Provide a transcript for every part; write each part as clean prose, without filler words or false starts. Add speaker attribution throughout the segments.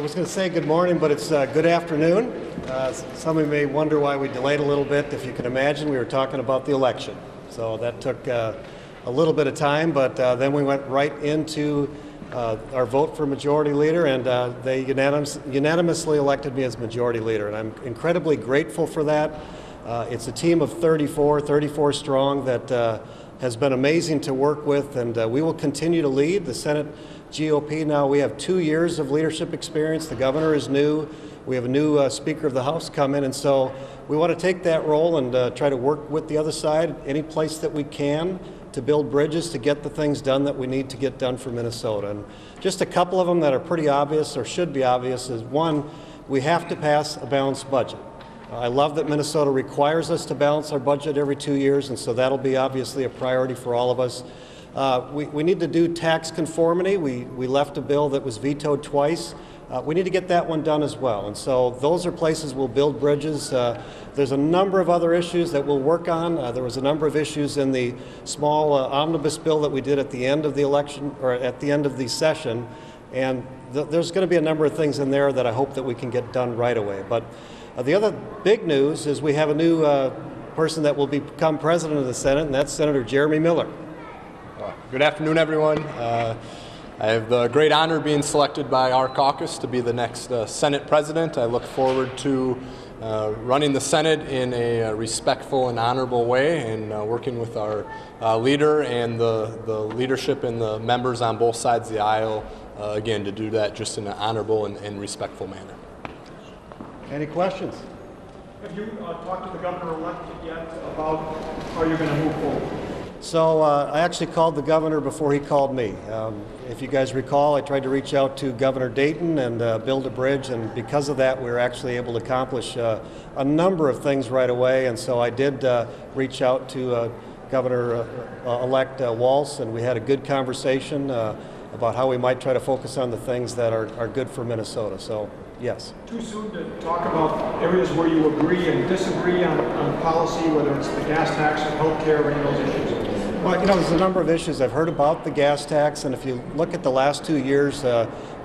Speaker 1: was going to say good morning, but it's good afternoon. Some of you may wonder why we delayed a little bit. If you can imagine, we were talking about the election. So that took a little bit of time, but then we went right into our vote for Majority Leader, and they unanimously elected me as Majority Leader, and I'm incredibly grateful for that. It's a team of 34 strong that has been amazing to work with, and we will continue to lead the Senate GOP. Now we have 2 years of leadership experience. The governor is new. We have a new Speaker of the House come in, and so we want to take that role and try to work with the other side any place that we can to build bridges to get the things done that we need to get done for Minnesota. And just a couple of them that are pretty obvious, or should be obvious, is one, we have to pass a balanced budget. I love that Minnesota requires us to balance our budget every 2 years, and so that'll be obviously a priority for all of us. We need to do tax conformity. We left a bill that was vetoed twice. We need to get that one done as well, and so those are places we'll build bridges. There's a number of other issues that we'll work on. There was a number of issues in the small omnibus bill that we did at the end of the election, or at the end of the session, and there's going to be a number of things in there that I hope that we can get done right away. But the other big news is we have a new person that will become president of the Senate, and that's SenatorJeremy Miller.
Speaker 2: Good afternoon, everyone. I have the great honor of being selected by our caucus to be the next Senate President. I look forward to running the Senate in a respectful and honorable way, and working with our leader and the leadership and the members on both sides of the aisle, again, to do that just in an honorable and respectful manner.
Speaker 1: Any questions?
Speaker 3: Have you talked to the governor-elect yet about how you're going to move forward?
Speaker 1: So I actually called the governor before he called me. If you guys recall, I tried to reach out to Governor Dayton and build a bridge, and because of that, we were actually able to accomplish a number of things right away. And so I did reach out to Governor-elect Walz, and we had a good conversation about how we might try to focus on the things that are good for Minnesota. So, yes.
Speaker 3: Too soon to talk about areas where you agree and disagree on policy, whether it's the gas tax or health care or any of those issues?
Speaker 1: Well, there's a number of issues. I've heard about the gas tax, and if you look at the last 2 years,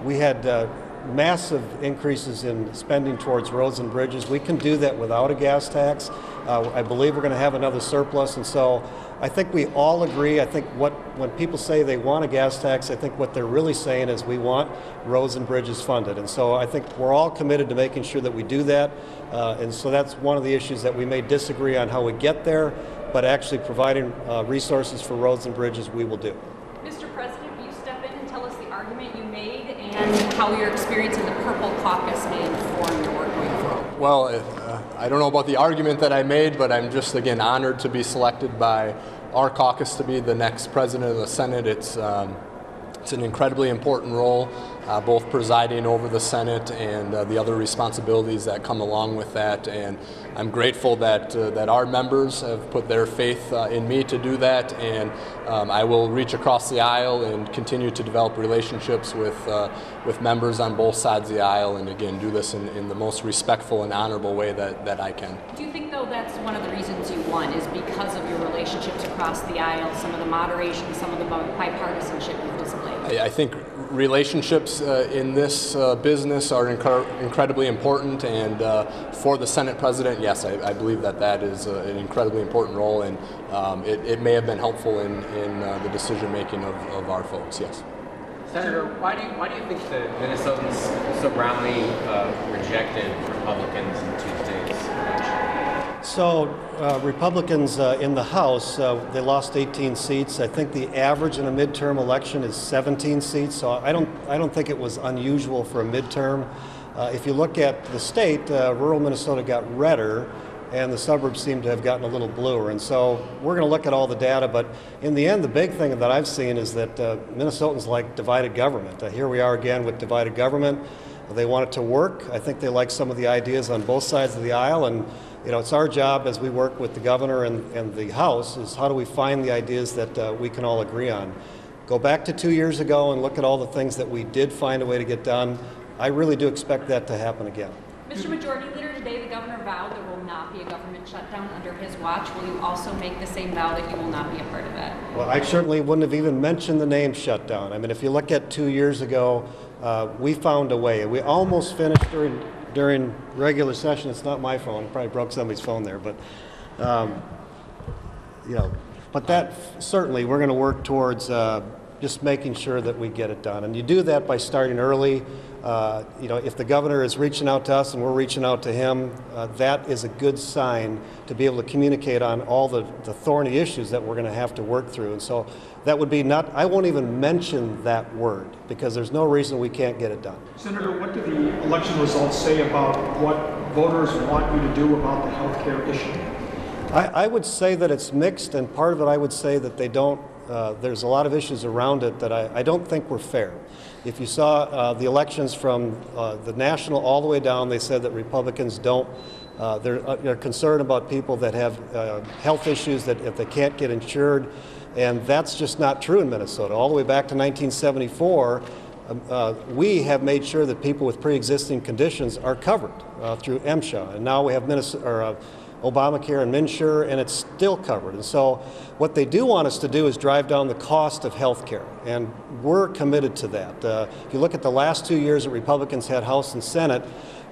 Speaker 1: we had massive increases in spending towards roads and bridges. We can do that without a gas tax. I believe we're going to have another surplus, and so I think we all agree. I think when people say they want a gas tax, I think what they're really saying is we want roads and bridges funded. And so I think we're all committed to making sure that we do that. And so that's one of the issues that we may disagree on how we get there, but actually providing resources for roads and bridges we will do.
Speaker 4: Mr. President, will you step in and tell us the argument you made and how your experience in the Purple Caucus may inform your work going forward?
Speaker 2: Well, I don't know about the argument that I made, but I'm just, again, honored to be selected by our caucus to be the next president of the Senate. It's an incredibly important role, both presiding over the Senate and the other responsibilities that come along with that. And I'm grateful that our members have put their faith in me to do that. And I will reach across the aisle and continue to develop relationships with members on both sides of the aisle, and again, do this in the most respectful and honorable way that I can.
Speaker 4: Do you think, though, that's one of the reasons you won, is because of your relationships across the aisle, some of the moderation, some of the bipartisanship you've displayed?
Speaker 2: I think relationships in this business are incredibly important, and for the Senate President, yes, I believe that is an incredibly important role, and it may have been helpful in the decision making of our folks, yes.
Speaker 5: Senator, why do you think the Minnesotans so roundly rejected Republicans in Tuesday's election?
Speaker 1: So Republicans in the House, they lost 18 seats. I think the average in a midterm election is 17 seats. So I don't think it was unusual for a midterm. If you look at the state, rural Minnesota got redder, and the suburbs seem to have gotten a little bluer. And so we're going to look at all the data, but in the end, the big thing that I've seen is that Minnesotans like divided government. Here we are again with divided government. They want it to work. I think they like some of the ideas on both sides of the aisle, and it's our job as we work with the governor and the House is how do we find the ideas that we can all agree on. Go back to 2 years ago and look at all the things that we did find a way to get done. I really do expect that to happen again.
Speaker 4: Mr. Majority Leader, today the governor vowed there will not be a government shutdown under his watch. Will you also make the same vow that you will not be a part of that?
Speaker 1: Well, I certainly wouldn't have even mentioned the name shutdown. I mean, if you look at 2 years ago, we found a way. We almost finished during regular session. It's not my phone. I probably broke somebody's phone there, but but that certainly we're going to work towards just making sure that we get it done. And you do that by starting early. If the governor is reaching out to us and we're reaching out to him, that is a good sign to be able to communicate on all the thorny issues that we're going to have to work through. And so that would be I won't even mention that word because there's no reason we can't get it done.
Speaker 3: Senator, what do the election results say about what voters want you to do about the health care issue?
Speaker 1: I would say that it's mixed, and part of it I would say that they don't. There's a lot of issues around it that I don't think were fair. If you saw the elections from the national all the way down, they said that Republicans don't. They're concerned about people that have health issues that if they can't get insured, and that's just not true in Minnesota. All the way back to 1974, we have made sure that people with pre-existing conditions are covered through MSHA, and now we have Obamacare and MNsure, and it's still covered. And so what they do want us to do is drive down the cost of health care, and we're committed to that. If you look at the last 2 years that Republicans had House and Senate,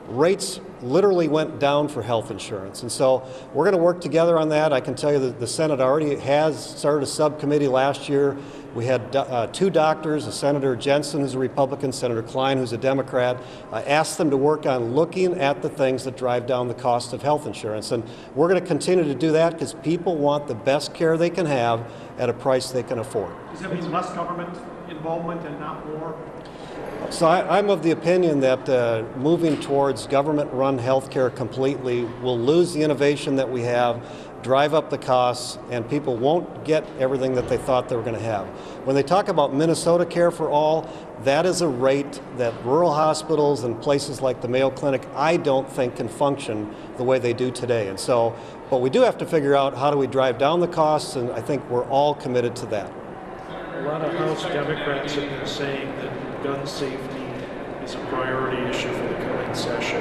Speaker 1: rates literally went down for health insurance. And so we're going to work together on that. I can tell you that the Senate already has started a subcommittee last year. We had 2 doctors, Senator Jensen, who's a Republican, Senator Klein, who's a Democrat. I asked them to work on looking at the things that drive down the cost of health insurance. And we're going to continue to do that because people want the best care they can have at a price they can afford.
Speaker 3: Does that mean less government involvement and not more?
Speaker 1: So I'm of the opinion that moving towards government-run health care completely will lose the innovation that we have, drive up the costs, and people won't get everything that they thought they were going to have. When they talk about Minnesota Care for All, that is a rate that rural hospitals and places like the Mayo Clinic, I don't think can function the way they do today. And so, but we do have to figure out how do we drive down the costs, and I think we're all committed to that.
Speaker 6: A lot of House Democrats have been saying that gun safety is a priority issue for the coming session.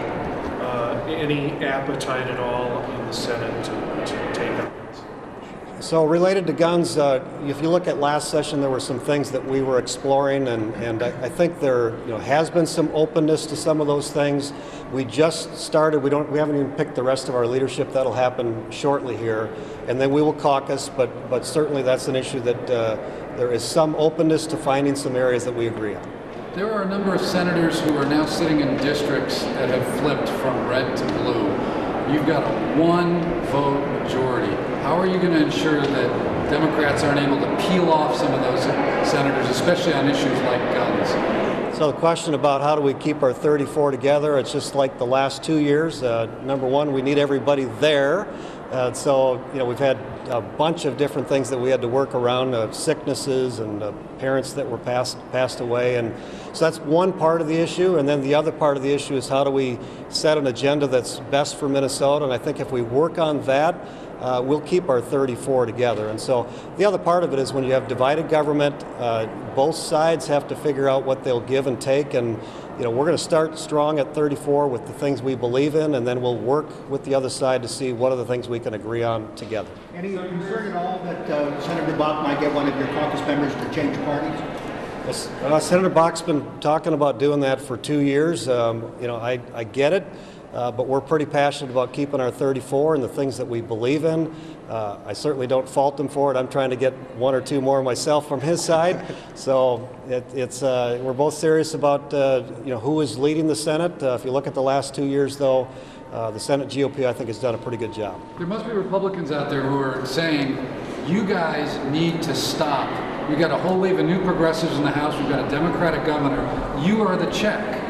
Speaker 6: Any appetite at all in the Senate to take up this?
Speaker 1: So related to guns, if you look at last session, there were some things that we were exploring, and I think there has been some openness to some of those things. We just started. We haven't even picked the rest of our leadership. That'll happen shortly here, and then we will caucus. But certainly that's an issue that there is some openness to finding some areas that we agree on.
Speaker 7: There are a number of senators who are now sitting in districts that have flipped from red to blue. You've got a 1-vote majority. How are you going to ensure that Democrats aren't able to peel off some of those senators, especially on issues like guns?
Speaker 1: So the question about how do we keep our 34 together, it's just like the last 2 years. Number one, we need everybody there. So we've had a bunch of different things that we had to work around, sicknesses and parents that were passed away, and so that's one part of the issue. And then the other part of the issue is how do we set an agenda that's best for Minnesota? And I think if we work on that, we'll keep our 34 together. And so the other part of it is when you have divided government, both sides have to figure out what they'll give and take. And we're going to start strong at 34 with the things we believe in, and then we'll work with the other side to see what are the things we can agree on together.
Speaker 8: Any concern at all that Senator Bach might get one of your caucus members to change parties?
Speaker 1: Senator Bach's been talking about doing that for 2 years. I get it. But we're pretty passionate about keeping our 34 and the things that we believe in. I certainly don't fault him for it. I'm trying to get 1 or 2 more myself from his side. So we're both serious about who is leading the Senate. If you look at the last 2 years, though, the Senate GOP, I think, has done a pretty good job.
Speaker 7: There must be Republicans out there who are saying, you guys need to stop. We've got a whole wave of new progressives in the House. We've got a Democratic governor. You are the check.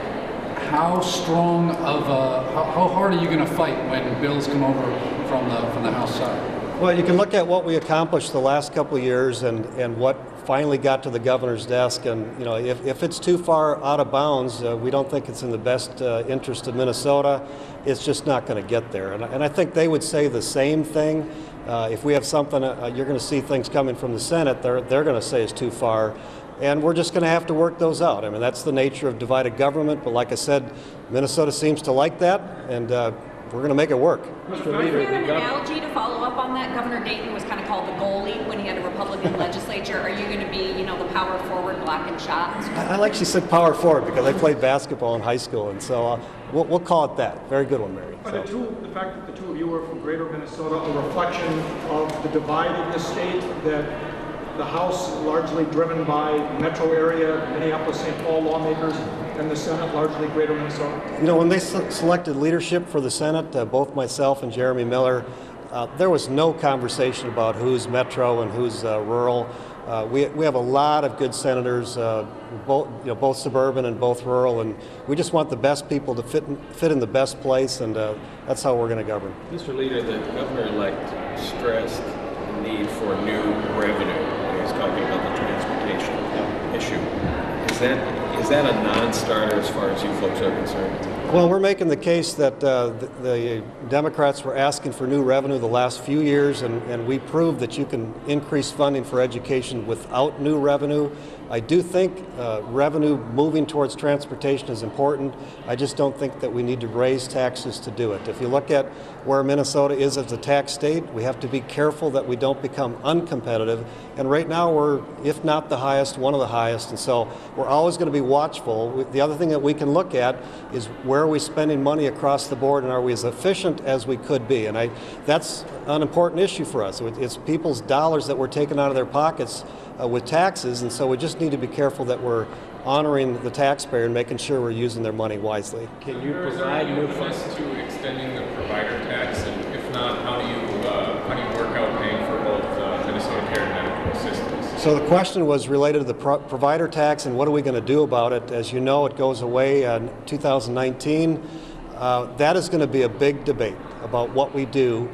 Speaker 7: How strong of how hard are you going to fight when bills come over from the House side?
Speaker 1: Well, you can look at what we accomplished the last couple of years and what finally got to the governor's desk. And if it's too far out of bounds, we don't think it's in the best interest of Minnesota. It's just not going to get there. And I think they would say the same thing. If we have something, you're going to see things coming from the Senate. They're going to say it's too far. And we're just going to have to work those out. I mean, that's the nature of divided government. But like I said, Minnesota seems to like that. And we're going to make it work.
Speaker 4: Is there an analogy to follow up on that? Governor Dayton was kind of called the goalie when he had a Republican legislature. Are you going to be, you know, the power forward blocking shots?
Speaker 1: I like she said power forward because I played basketball in high school, and so we'll call it that. Very good one, Mary.
Speaker 3: Are the fact that the two of you are from Greater Minnesota a reflection of the divide in the state, that the House largely driven by metro area, Minneapolis-St. Paul lawmakers, and the Senate largely Greater Minnesota? You
Speaker 1: know, when they selected leadership for the Senate, both myself and Jeremy Miller, there was no conversation about who's metro and who's rural. We have a lot of good senators, both suburban and both rural, and we just want the best people to fit in the best place, and that's how we're going to govern.
Speaker 9: Mr. Leader, the governor-elect stressed the need for new revenue when he was talking about the transportation issue. Is that a non-starter as far as you folks are concerned?
Speaker 1: Well, we're making the case that the Democrats were asking for new revenue the last few years, and we proved that you can increase funding for education without new revenue. I do think revenue moving towards transportation is important. I just don't think that we need to raise taxes to do it. If you look at where Minnesota is as a tax state, we have to be careful that we don't become uncompetitive. And right now we're, if not the highest, one of the highest. And so we're always going to be watchful. The other thing that we can look at is where are we spending money across the board, and are we as efficient as we could be? And that's an important issue for us. It's people's dollars that we're taking out of their pockets with taxes, and so we just need to be careful that we're honoring the taxpayer and making sure we're using their money wisely.
Speaker 9: Can you provide new funds to extending the provider tax, and if not, how do you work out paying for both Minnesota Care and medical assistance?
Speaker 1: So the question was related to the provider tax and what are we going to do about it. As you know, it goes away in 2019. That is going to be a big debate about what we do.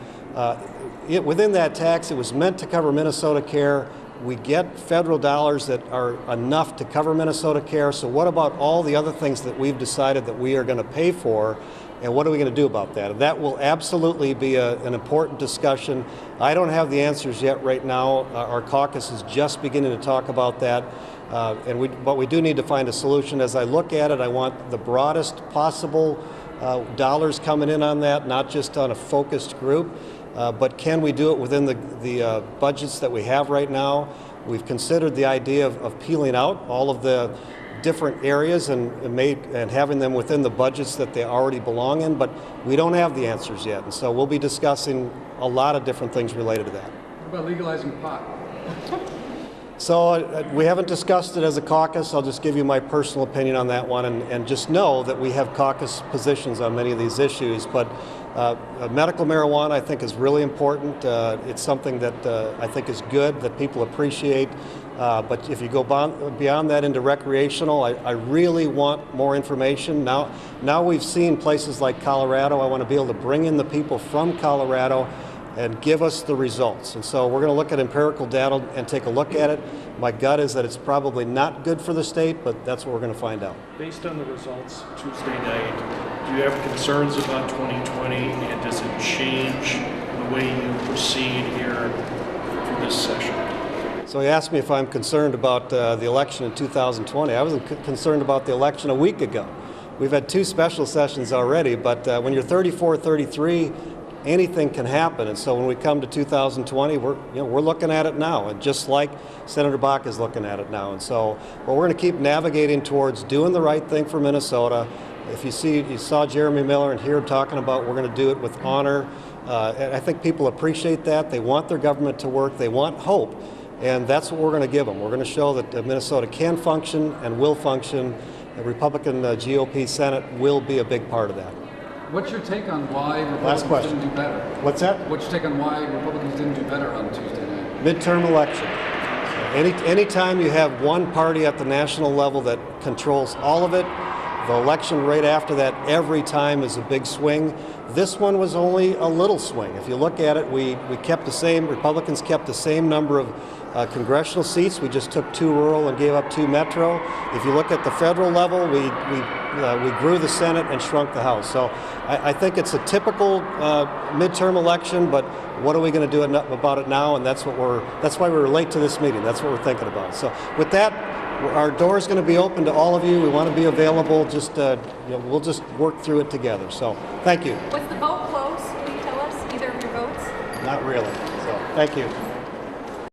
Speaker 1: Within that tax, it was meant to cover Minnesota Care. We get federal dollars that are enough to cover Minnesota Care, so what about all the other things that we've decided that we are going to pay for, and what are we going to do about that? And that will absolutely be an important discussion. I don't have the answers yet right now. Our caucus is just beginning to talk about that, but we do need to find a solution. As I look at it, I want the broadest possible dollars coming in on that, not just on a focused group. But can we do it within the budgets that we have right now? We've considered the idea of peeling out all of the different areas and having them within the budgets that they already belong in, but we don't have the answers yet. And so we'll be discussing a lot of different things related to that.
Speaker 7: What about legalizing pot?
Speaker 1: So we haven't discussed it as a caucus. I'll just give you my personal opinion on that one, and just know that we have caucus positions on many of these issues. But medical marijuana, I think, is really important. It's something that I think is good, that people appreciate. But if you go beyond that into recreational, I really want more information. Now we've seen places like Colorado. I want to be able to bring in the people from Colorado and give us the results. And so we're going to look at empirical data and take a look at it. My gut is that it's probably not good for the state, but that's what we're going to find out.
Speaker 6: Based on the results Tuesday night, do you have concerns about 2020, and does it change the way you proceed here for this session?
Speaker 1: So he asked me if I'm concerned about the election in 2020. I wasn't concerned about the election a week ago. We've had 2 special sessions already, but when you're 34, 33, anything can happen. And so when we come to 2020, we're looking at it now, and just like Senator Bach is looking at it now. And so we're going to keep navigating towards doing the right thing for Minnesota. If you saw Jeremy Miller and hear him talking about we're going to do it with honor, and I think people appreciate that. They want their government to work. They want hope. And that's what we're going to give them. We're going to show that Minnesota can function and will function. The Republican GOP Senate will be a big part of that.
Speaker 7: What's your take on why Republicans didn't do better?
Speaker 1: What's that?
Speaker 7: What's your take on why Republicans didn't do better on Tuesday night?
Speaker 1: Midterm election. Anytime you have one party at the national level that controls all of it, the election right after that every time is a big swing. This one was only a little swing. If you look at it, we kept the same, Republicans kept the same number of congressional seats. We just took 2 rural and gave up 2 metro. If you look at the federal level, we grew the Senate and shrunk the House. So I think it's a typical midterm election, but what are we going to do about it now? And that's why we were late to this meeting. That's what we're thinking about. So with that, our door is going to be open to all of you. We want to be available. Just we'll just work through it together. So thank you.
Speaker 4: Was the vote close? Will you tell us either of your votes?
Speaker 1: Not really. So thank you.